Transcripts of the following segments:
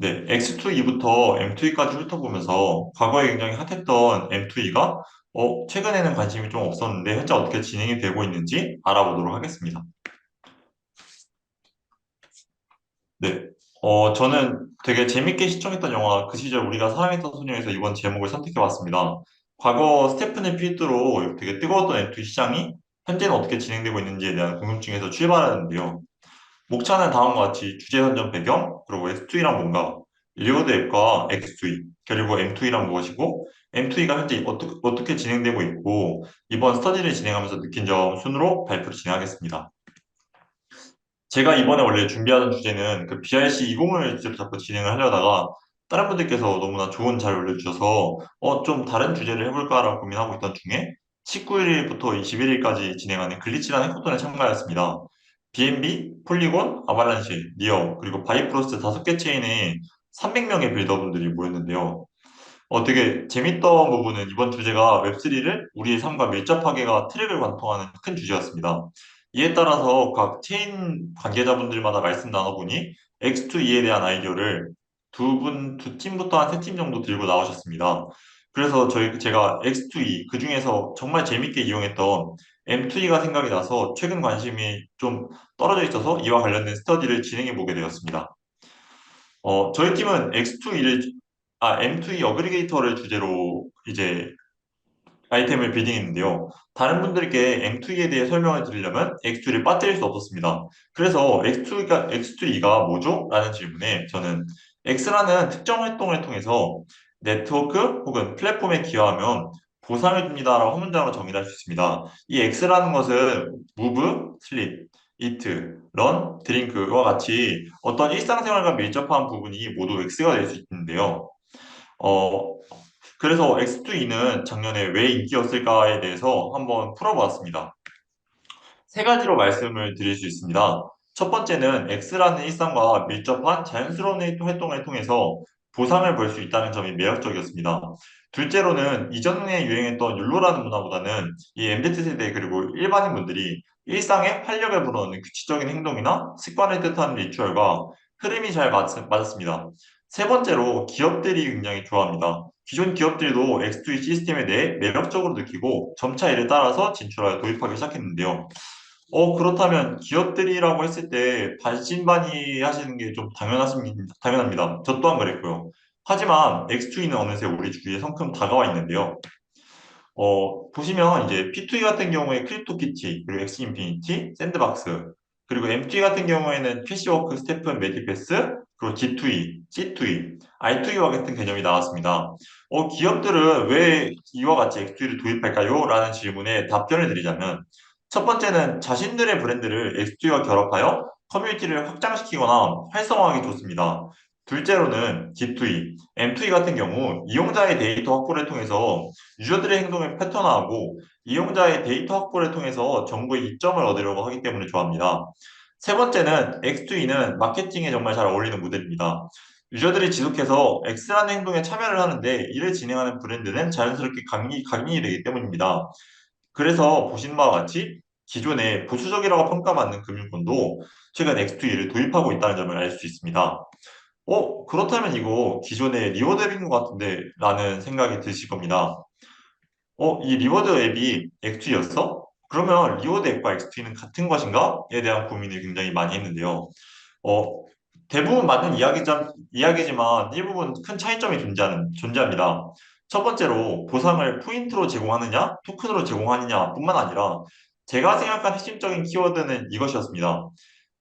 네, X2E부터 M2E까지 훑어보면서 과거에 굉장히 핫했던 M2E가 최근에는 관심이 좀 없었는데 현재 어떻게 진행이 되고 있는지 알아보도록 하겠습니다. 네, 저는 되게 재밌게 시청했던 영화 그 시절 우리가 사랑했던 소녀에서 이번 제목을 선택해봤습니다. 과거 스테프네 필두로 되게 뜨거웠던 M2E 시장이 현재는 어떻게 진행되고 있는지에 대한 궁금증에서 출발하는데요. 목차는 다음과 같이 주제 선정 배경, 그리고 S2E란 뭔가, 리오드 앱과 X2E, 그리고 M2E란 무엇이고, M2E가 현재 어떻게 진행되고 있고, 이번 스터디를 진행하면서 느낀 점 순으로 발표를 진행하겠습니다. 제가 이번에 원래 준비하던 주제는 그 BRC 20을 주제로 자꾸 진행을 하려다가 다른 분들께서 너무나 좋은 잘 올려주셔서 좀 다른 주제를 해볼까라고 고민하고 있던 중에 19일부터 21일까지 진행하는 글리치라는 해커톤에 참가하였습니다. BNB, 폴리곤, 아발란시, 니어, 그리고 바이프로스트 5개 체인에 300명의 빌더분들이 모였는데요. 되게 재밌던 부분은 이번 주제가 웹3를 우리의 삶과 밀접하게가 트랙을 관통하는 큰 주제였습니다. 이에 따라서 각 체인 관계자분들마다 말씀 나눠보니 X2E에 대한 아이디어를 두 팀부터 한 세 팀 정도 들고 나오셨습니다. 그래서 제가 X2E, 그 중에서 정말 재밌게 이용했던 M2E가 생각이 나서 최근 관심이 좀 떨어져 있어서 이와 관련된 스터디를 진행해 보게 되었습니다. 저희 팀은 M2E 어그리게이터를 주제로 이제 아이템을 비딩했는데요. 다른 분들께 M2E에 대해 설명을 드리려면 X2E를 빠뜨릴 수 없었습니다. 그래서 X2E가 뭐죠? 라는 질문에 저는 X라는 특정 활동을 통해서 네트워크 혹은 플랫폼에 기여하면 보상을 줍니다라고 한 문장으로 정의할 수 있습니다. 이 X라는 것은 move, sleep, eat, run, drink와 같이 어떤 일상생활과 밀접한 부분이 모두 X가 될 수 있는데요. 어, 그래서 X2E는 작년에 왜 인기였을까에 대해서 한번 풀어보았습니다. 세 가지로 말씀을 드릴 수 있습니다. 첫 번째는 X라는 일상과 밀접한 자연스러운 활동을 통해서 보상을 벌 수 있다는 점이 매력적이었습니다. 둘째로는 이전에 유행했던 율로라는 문화보다는 이 MZ세대 그리고 일반인 분들이 일상에 활력을 불어넣는 규칙적인 행동이나 습관을 뜻하는 리추얼과 흐름이 잘 맞았습니다. 세 번째로 기업들이 굉장히 좋아합니다. 기존 기업들도 X2E 시스템에 대해 매력적으로 느끼고 점차 이를 따라서 진출하여 도입하기 시작했는데요. 그렇다면 기업들이라고 했을 때 반신반의 하시는 게 좀 당연합니다. 저 또한 그랬고요. 하지만 X2E는 어느새 우리 주위에 성큼 다가와 있는데요. 보시면 이제 P2E 같은 경우에 크립토키티, 그리고 엑스인피니티, 샌드박스, 그리고 M2E 같은 경우에는 캐시워크, 스테픈, 메디패스, 그리고 G2E, C2E, I2E와 같은 개념이 나왔습니다. 기업들은 왜 이와 같이 X2E를 도입할까요? 라는 질문에 답변을 드리자면, 첫 번째는 자신들의 브랜드를 X2E와 결합하여 커뮤니티를 확장시키거나 활성화하기 좋습니다. 둘째로는 G2E, M2E 같은 경우 이용자의 데이터 확보를 통해서 유저들의 행동을 패턴화하고 이용자의 데이터 확보를 통해서 정보의 이점을 얻으려고 하기 때문에 좋아합니다. 세 번째는 X2E는 마케팅에 정말 잘 어울리는 모델입니다. 유저들이 지속해서 X라는 행동에 참여를 하는데 이를 진행하는 브랜드는 자연스럽게 각인이 되기 때문입니다. 그래서 보신 바와 같이 기존에 보수적이라고 평가받는 금융권도 최근 X2E를 도입하고 있다는 점을 알 수 있습니다. 그렇다면 이거 기존의 리워드 앱인 것 같은데 라는 생각이 드실 겁니다. 이 리워드 앱이 X2였어? 그러면 리워드 앱과 X2는 같은 것인가?에 대한 고민을 굉장히 많이 했는데요. 어, 대부분 맞는 이야기지만 일부분 큰 차이점이 존재합니다. 첫 번째로 보상을 포인트로 제공하느냐, 토큰으로 제공하느냐 뿐만 아니라 제가 생각한 핵심적인 키워드는 이것이었습니다.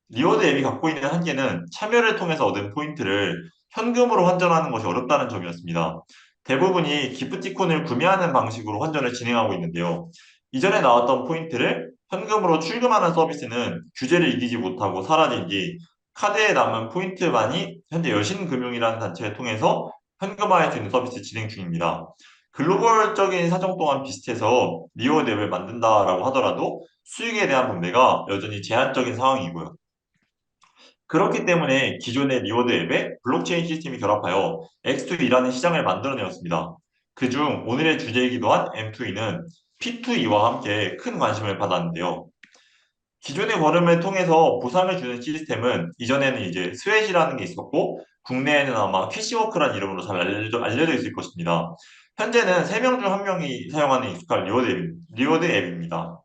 리워드 앱이 갖고 있는 한계는 참여를 통해서 얻은 포인트를 현금으로 환전하는 것이 어렵다는 점이었습니다. 대부분이 기프티콘을 구매하는 방식으로 환전을 진행하고 있는데요. 이전에 나왔던 포인트를 현금으로 출금하는 서비스는 규제를 이기지 못하고 사라진 뒤 카드에 남은 포인트만이 현재 여신금융이라는 단체를 통해서 현금화할 수 있는 서비스 진행 중입니다. 글로벌적인 사정 또한 비슷해서 리워드 앱을 만든다라고 하더라도 수익에 대한 분배가 여전히 제한적인 상황이고요. 그렇기 때문에 기존의 리워드 앱에 블록체인 시스템이 결합하여 X2E라는 시장을 만들어내었습니다. 그중 오늘의 주제이기도 한 M2E는 P2E와 함께 큰 관심을 받았는데요. 기존의 걸음을 통해서 보상을 주는 시스템은 이전에는 이제 스웨시라는 게 있었고 국내에는 아마 캐시워크라는 이름으로 잘 알려져 있을 것입니다. 현재는 3명 중 1명이 사용하는 익숙한 리워드 앱입니다.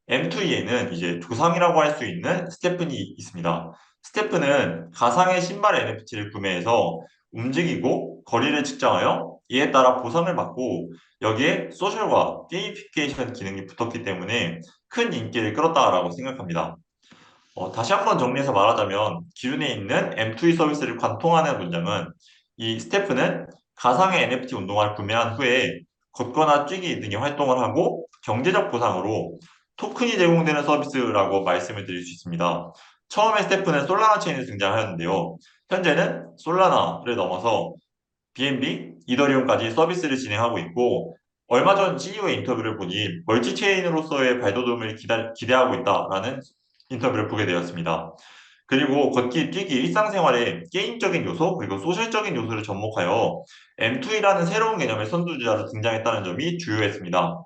M2E에는 이제 조상이라고 할 수 있는 스테픈이 있습니다. 스테픈은 가상의 신발 NFT를 구매해서 움직이고 거리를 측정하여 이에 따라 보상을 받고 여기에 소셜과 게이미피케이션 기능이 붙었기 때문에 큰 인기를 끌었다라고 생각합니다. 다시 한번 정리해서 말하자면 기존에 있는 M2E 서비스를 관통하는 문장은 이 스태프는 가상의 NFT 운동화를 구매한 후에 걷거나 뛰기 등의 활동을 하고 경제적 보상으로 토큰이 제공되는 서비스라고 말씀을 드릴 수 있습니다. 처음에 스태프는 솔라나 체인에 등장하였는데요. 현재는 솔라나를 넘어서 BNB, 이더리움까지 서비스를 진행하고 있고 얼마 전 CEO의 인터뷰를 보니 멀티체인으로서의 발돋움을 기대하고 있다라는 인터뷰를 보게 되었습니다. 그리고 걷기, 뛰기, 일상생활에 게임적인 요소, 그리고 소셜적인 요소를 접목하여 M2E라는 새로운 개념의 선두주자로 등장했다는 점이 주요했습니다.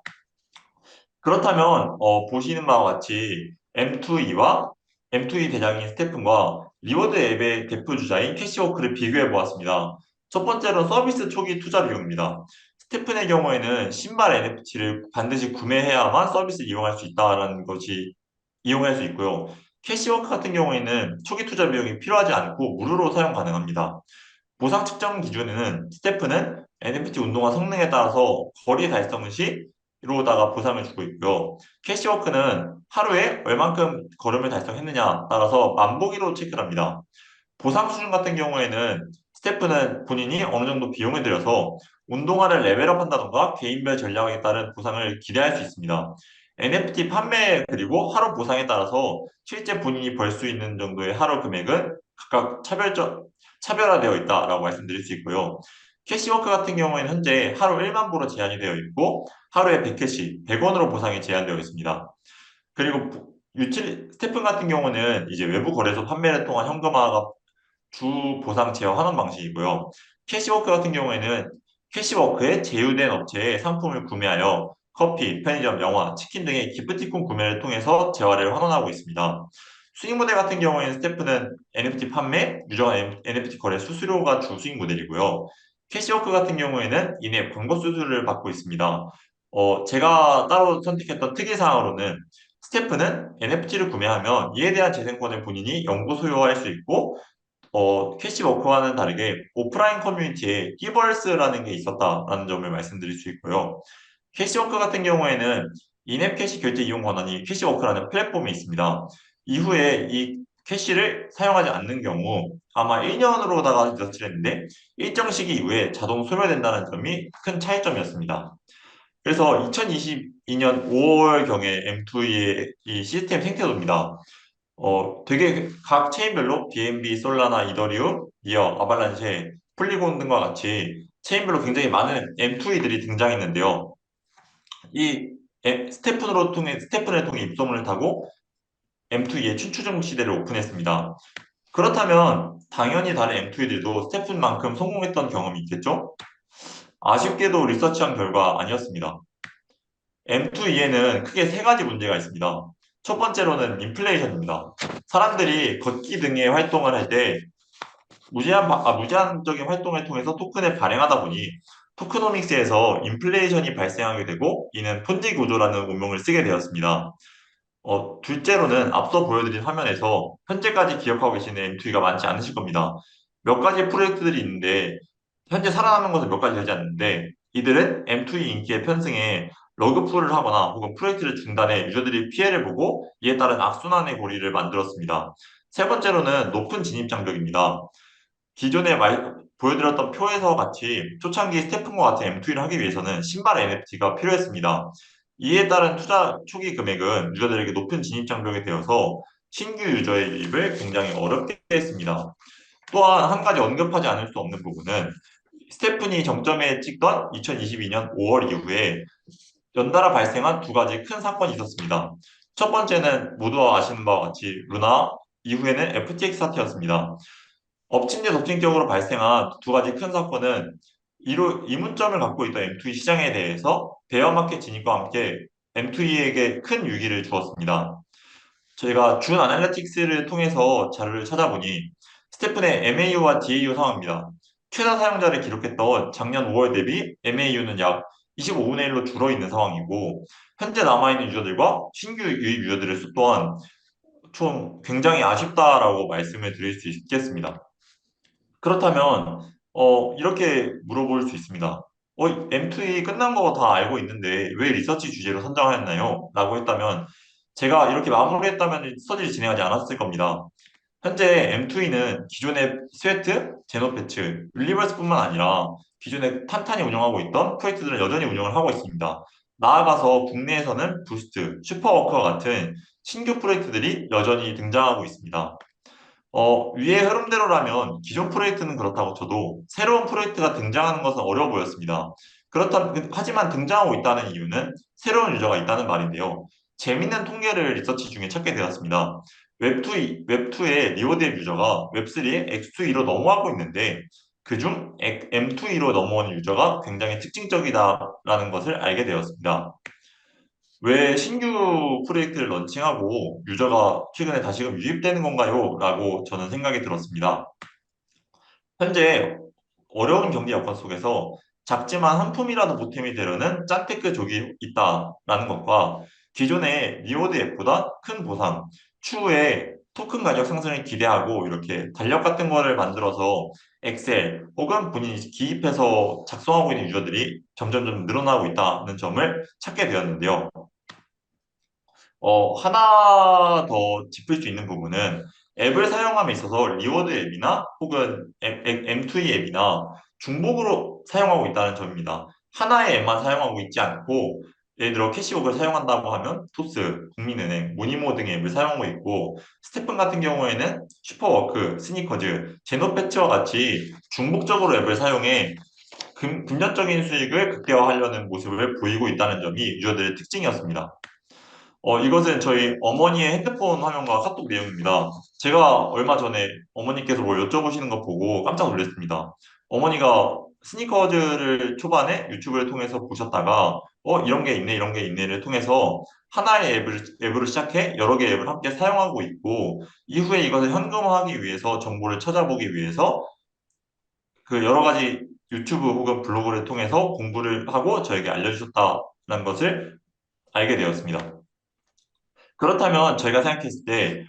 그렇다면 보시는 바와 같이 M2E와 M2E 대장인 스테픈과 리워드 앱의 대표주자인 캐시워크를 비교해 보았습니다. 첫 번째로는 서비스 초기 투자 비용입니다. 스테픈의 경우에는 신발 NFT를 반드시 구매해야만 서비스 이용할 수 있다는 것이 이용할 수 있고요. 캐시워크 같은 경우에는 초기 투자 비용이 필요하지 않고 무료로 사용 가능합니다. 보상 측정 기준에는 스태프는 NFT 운동화 성능에 따라서 거리 달성 시로다가 보상을 주고 있고요. 캐시워크는 하루에 얼만큼 걸음을 달성했느냐 따라서 만보기로 체크를 합니다. 보상 수준 같은 경우에는 스태프는 본인이 어느 정도 비용을 들여서 운동화를 레벨업한다던가 개인별 전략에 따른 보상을 기대할 수 있습니다. NFT 판매 그리고 하루 보상에 따라서 실제 본인이 벌 수 있는 정도의 하루 금액은 각각 차별화되어 있다라고 말씀드릴 수 있고요. 캐시워크 같은 경우에는 현재 하루 1만 보로 제한이 되어 있고 하루에 100캐시, 100원으로 보상이 제한되어 있습니다. 그리고 스태픈 같은 경우는 이제 외부 거래소 판매를 통한 현금화가 주 보상 제어 환원 방식이고요. 캐시워크 같은 경우에는 캐시워크의 제휴된 업체의 상품을 구매하여 커피, 편의점, 영화, 치킨 등의 기프티콘 구매를 통해서 재화를 환원하고 있습니다. 수익 모델 같은 경우에는 스태프는 NFT 판매, 누적 NFT 거래 수수료가 주 수익 모델이고요. 캐시워크 같은 경우에는 이내 광고 수수료를 받고 있습니다. 제가 따로 선택했던 특이사항으로는 스태프는 NFT를 구매하면 이에 대한 재생권을 본인이 영구 소유할 수 있고 캐시워크와는 다르게 오프라인 커뮤니티에 끼버스라는 게 있었다라는 점을 말씀드릴 수 있고요. 캐시워크 같은 경우에는 인앱 캐시 결제 이용 권한이 캐시워크라는 플랫폼에 있습니다. 이후에 이 캐시를 사용하지 않는 경우 아마 1년으로다가 조치를 했는데 일정 시기 이후에 자동 소멸된다는 점이 큰 차이점이었습니다. 그래서 2022년 5월경에 M2E의 이 시스템 생태도입니다. 되게 각 체인별로 BNB, 솔라나, 이더리움, 이어, 아발란쉐, 폴리곤 등과 같이 체인별로 굉장히 많은 M2E들이 등장했는데요. 이 스테픈을 통해 입소문을 타고 M2E의 춘추전국 시대를 오픈했습니다. 그렇다면 당연히 다른 M2E들도 스테픈만큼 성공했던 경험이 있겠죠? 아쉽게도 리서치한 결과 아니었습니다. M2E에는 크게 세 가지 문제가 있습니다. 첫 번째로는 인플레이션입니다. 사람들이 걷기 등의 활동을 할 때 무제한적인 활동을 통해서 토큰을 발행하다 보니 토크노믹스에서 인플레이션이 발생하게 되고 이는 폰지 구조라는 운명을 쓰게 되었습니다. 둘째로는 앞서 보여드린 화면에서 현재까지 기억하고 계시는 M2E가 많지 않으실 겁니다. 몇 가지 프로젝트들이 있는데 현재 살아남은 것은 몇 가지 되지 않는데 이들은 M2E 인기의 편승에 러그풀을 하거나 혹은 프로젝트를 중단해 유저들이 피해를 보고 이에 따른 악순환의 고리를 만들었습니다. 세 번째로는 높은 진입 장벽입니다. 기존에 보여드렸던 표에서 같이 초창기 스태프과 같은 M2E를 하기 위해서는 신발 NFT가 필요했습니다. 이에 따른 투자 초기 금액은 유저들에게 높은 진입 장벽이 되어서 신규 유저의 유입을 굉장히 어렵게 했습니다. 또한 한 가지 언급하지 않을 수 없는 부분은 스테픈이 정점에 찍던 2022년 5월 이후에 연달아 발생한 두 가지 큰 사건이 있었습니다. 첫 번째는 모두가 아시는 바와 같이 루나, 이후에는 FTX 사태였습니다. 엎친 데 덮친 격으로 발생한 두 가지 큰 사건은 이문점을 갖고 있던 M2E 시장에 대해서 베어마켓 진입과 함께 M2E에게 큰 위기를 주었습니다. 저희가 준 아날리틱스를 통해서 자료를 찾아보니 스테픈의 MAU와 DAU 상황입니다. 최다 사용자를 기록했던 작년 5월 대비 MAU는 약 25분의 1로 줄어 있는 상황이고, 현재 남아있는 유저들과 신규 유입 유저들의 수 또한 좀 굉장히 아쉽다라고 말씀을 드릴 수 있겠습니다. 그렇다면 이렇게 물어볼 수 있습니다. M2이 끝난 거 다 알고 있는데 왜 리서치 주제로 선정하였나요? 라고 했다면 제가 이렇게 마무리했다면 스터디를 진행하지 않았을 겁니다. 현재 M2E는 기존의 스웨트, 제노패치, 율리버스뿐만 아니라 기존에 탄탄히 운영하고 있던 프로젝트들을 여전히 운영을 하고 있습니다. 나아가서 국내에서는 부스트, 슈퍼워커 같은 신규 프로젝트들이 여전히 등장하고 있습니다. 위의 흐름대로라면 기존 프로젝트는 그렇다고 쳐도 새로운 프로젝트가 등장하는 것은 어려워 보였습니다. 하지만 등장하고 있다는 이유는 새로운 유저가 있다는 말인데요. 재밌는 통계를 리서치 중에 찾게 되었습니다. 웹2의 리워드앱 유저가 웹3의 X2E로 넘어가고 있는데 그중 M2E로 넘어온 유저가 굉장히 특징적이다라는 것을 알게 되었습니다. 왜 신규 프로젝트를 런칭하고 유저가 최근에 다시금 유입되는 건가요? 라고 저는 생각이 들었습니다. 현재 어려운 경기 여건 속에서 작지만 한 푼이라도 보탬이 되려는 짠테크족이 있다라는 것과 기존의 리워드 앱보다 큰 보상, 추후에 토큰 가격 상승을 기대하고 이렇게 달력 같은 거를 만들어서 엑셀 혹은 본인이 기입해서 작성하고 있는 유저들이 점점 늘어나고 있다는 점을 찾게 되었는데요. 하나 더 짚을 수 있는 부분은 앱을 사용함에 있어서 리워드 앱이나 혹은 M2E 앱이나 중복으로 사용하고 있다는 점입니다. 하나의 앱만 사용하고 있지 않고 예를 들어 캐시복을 사용한다고 하면 토스, 국민은행, 모니모 등의 앱을 사용하고 있고 스테픈 같은 경우에는 슈퍼워크, 스니커즈, 제노패치와 같이 중복적으로 앱을 사용해 금전적인 수익을 극대화하려는 모습을 보이고 있다는 점이 유저들의 특징이었습니다. 이것은 저희 어머니의 핸드폰 화면과 카톡 내용입니다. 제가 얼마 전에 어머니께서 뭘 여쭤보시는 거 보고 깜짝 놀랐습니다. 어머니가 스니커즈를 초반에 유튜브를 통해서 보셨다가, 이런 게 있네, 이런 게 있네를 통해서 하나의 앱으로 시작해 여러 개의 앱을 함께 사용하고 있고, 이후에 이것을 현금화하기 위해서 정보를 찾아보기 위해서 그 여러 가지 유튜브 혹은 블로그를 통해서 공부를 하고 저에게 알려주셨다는 것을 알게 되었습니다. 그렇다면 저희가 생각했을 때,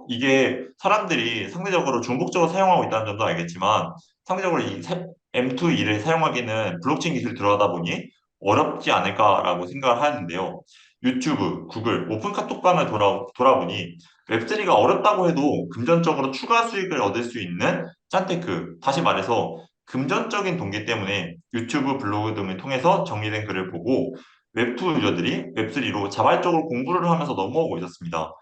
이게 사람들이 상대적으로 중복적으로 사용하고 있다는 점도 알겠지만, 상대적으로 M2E를 사용하기는 블록체인 기술이 들어가다 보니 어렵지 않을까라고 생각을 하는데요. 유튜브, 구글, 오픈 카톡방을 돌아보니 웹3가 어렵다고 해도 금전적으로 추가 수익을 얻을 수 있는 짠테크, 다시 말해서 금전적인 동기 때문에 유튜브, 블로그 등을 통해서 정리된 글을 보고 웹2 유저들이 웹3로 자발적으로 공부를 하면서 넘어오고 있었습니다.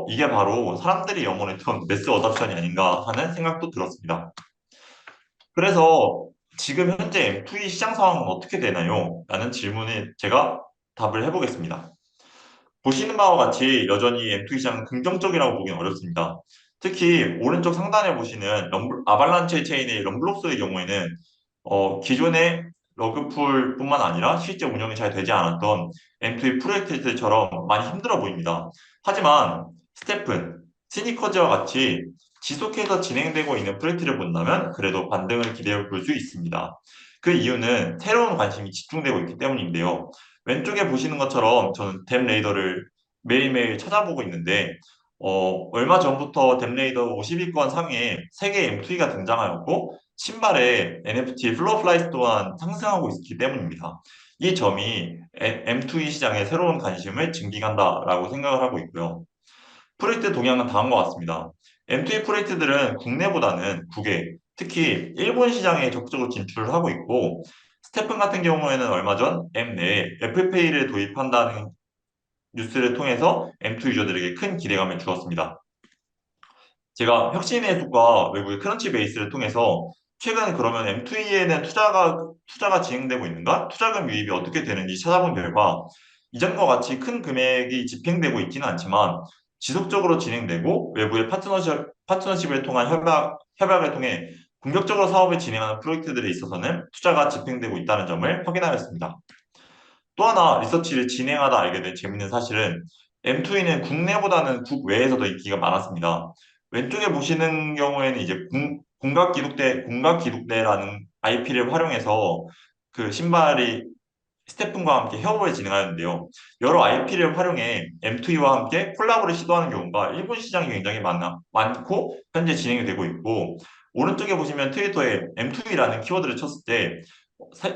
이게 바로 사람들이 영원했던 매스 어답션이 아닌가 하는 생각도 들었습니다. 그래서 지금 현재 M2E 시장 상황은 어떻게 되나요? 라는 질문에 제가 답을 해보겠습니다. 보시는 바와 같이 여전히 M2E 시장은 긍정적이라고 보기는 어렵습니다. 특히 오른쪽 상단에 보시는 아발란체 체인의 럼블록스의 경우에는 기존의 러그풀뿐만 아니라 실제 운영이 잘 되지 않았던 M2E 프로젝트들처럼 많이 힘들어 보입니다. 하지만 스테픈, 스니커즈와 같이 지속해서 진행되고 있는 프로젝트를 본다면 그래도 반등을 기대해 볼 수 있습니다. 그 이유는 새로운 관심이 집중되고 있기 때문인데요. 왼쪽에 보시는 것처럼 저는 댐 레이더를 매일매일 찾아보고 있는데 얼마 전부터 댐 레이더 50위권 상위에 세계 M2E가 등장하였고 신발의 NFT 플로어 플라이스 또한 상승하고 있기 때문입니다. 이 점이 M2E 시장의 새로운 관심을 증기한다라고 생각을 하고 있고요. 프로젝트 동향은 다음과 같습니다. M2E 프로젝트들은 국내보다는 국외, 특히 일본 시장에 적극적으로 진출을 하고 있고, 스테픈 같은 경우에는 얼마 전 M 내에 애플페이를 도입한다는 뉴스를 통해서 M2 유저들에게 큰 기대감을 주었습니다. 제가 혁신의 숲과 외국의 크런치 베이스를 통해서 최근 그러면 M2E에는 투자가 진행되고 있는가? 투자금 유입이 어떻게 되는지 찾아본 결과 이전과 같이 큰 금액이 집행되고 있지는 않지만 지속적으로 진행되고 외부의 파트너십을 통한 협약을 통해 공격적으로 사업을 진행하는 프로젝트들에 있어서는 투자가 집행되고 있다는 점을 확인하였습니다. 또 하나 리서치를 진행하다 알게 된 재밌는 사실은 M2E는 국내보다는 국외에서도 인기가 많았습니다. 왼쪽에 보시는 경우에는 이제 공각 기록대라는 IP를 활용해서 그 신발이 스태프분과 함께 협업을 진행하는데요. 여러 IP를 활용해 M2E와 함께 콜라보를 시도하는 경우가 일본 시장이 굉장히 많고 현재 진행이 되고 있고 오른쪽에 보시면 트위터에 M2E라는 키워드를 쳤을 때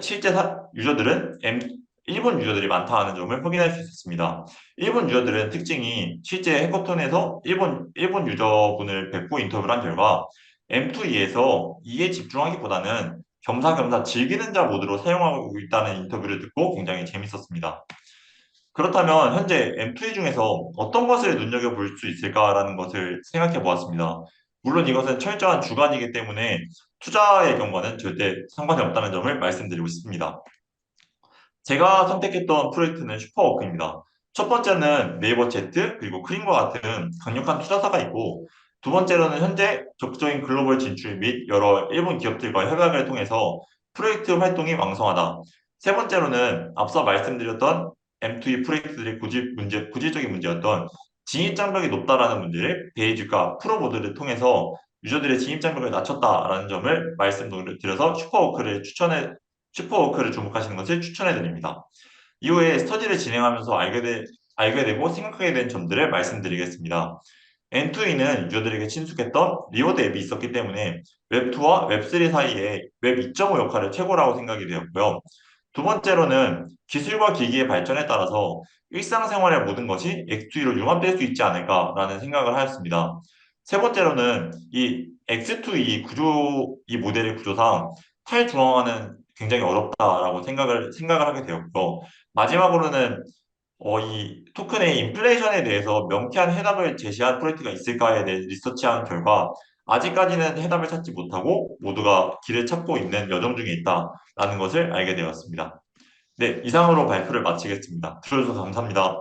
실제 유저들은 일본 유저들이 많다는 점을 확인할 수 있었습니다. 일본 유저들은 특징이 실제 해커톤에서 일본 유저분을 뵙고 인터뷰를 한 결과 M2E에서 이에 집중하기보다는 겸사겸사 즐기는 자 모드로 사용하고 있다는 인터뷰를 듣고 굉장히 재밌었습니다. 그렇다면 현재 M2E 중에서 어떤 것을 눈여겨볼 수 있을까라는 것을 생각해 보았습니다. 물론 이것은 철저한 주관이기 때문에 투자의 경우와는 절대 상관이 없다는 점을 말씀드리고 싶습니다. 제가 선택했던 프로젝트는 슈퍼워크입니다. 첫 번째는 네이버 제트 그리고 크림과 같은 강력한 투자사가 있고 두 번째로는 현재 적극적인 글로벌 진출 및 여러 일본 기업들과 협약을 통해서 프로젝트 활동이 왕성하다. 세 번째로는 앞서 말씀드렸던 M2E 프로젝트들의 고질적인 문제였던 진입 장벽이 높다라는 문제를 베이직과 프로 모드를 통해서 유저들의 진입 장벽을 낮췄다라는 점을 말씀드려서 슈퍼워크를 주목하시는 것을 추천해 드립니다. 이후에 스터디를 진행하면서 알게 되고 생각하게 된 점들을 말씀드리겠습니다. N2E는 유저들에게 친숙했던 리워드 앱이 있었기 때문에 웹2와 웹3 사이에 웹 2.5 역할을 최고라고 생각이 되었고요. 두 번째로는 기술과 기기의 발전에 따라서 일상생활의 모든 것이 X2E로 융합될 수 있지 않을까라는 생각을 하였습니다. 세 번째로는 이 X2E 이 모델의 구조상 탈중앙화는 굉장히 어렵다라고 생각을 하게 되었고, 마지막으로는 이 토큰의 인플레이션에 대해서 명쾌한 해답을 제시한 프로젝트가 있을까에 대해 리서치한 결과, 아직까지는 해답을 찾지 못하고 모두가 길을 찾고 있는 여정 중에 있다라는 것을 알게 되었습니다. 네, 이상으로 발표를 마치겠습니다. 들어주셔서 감사합니다.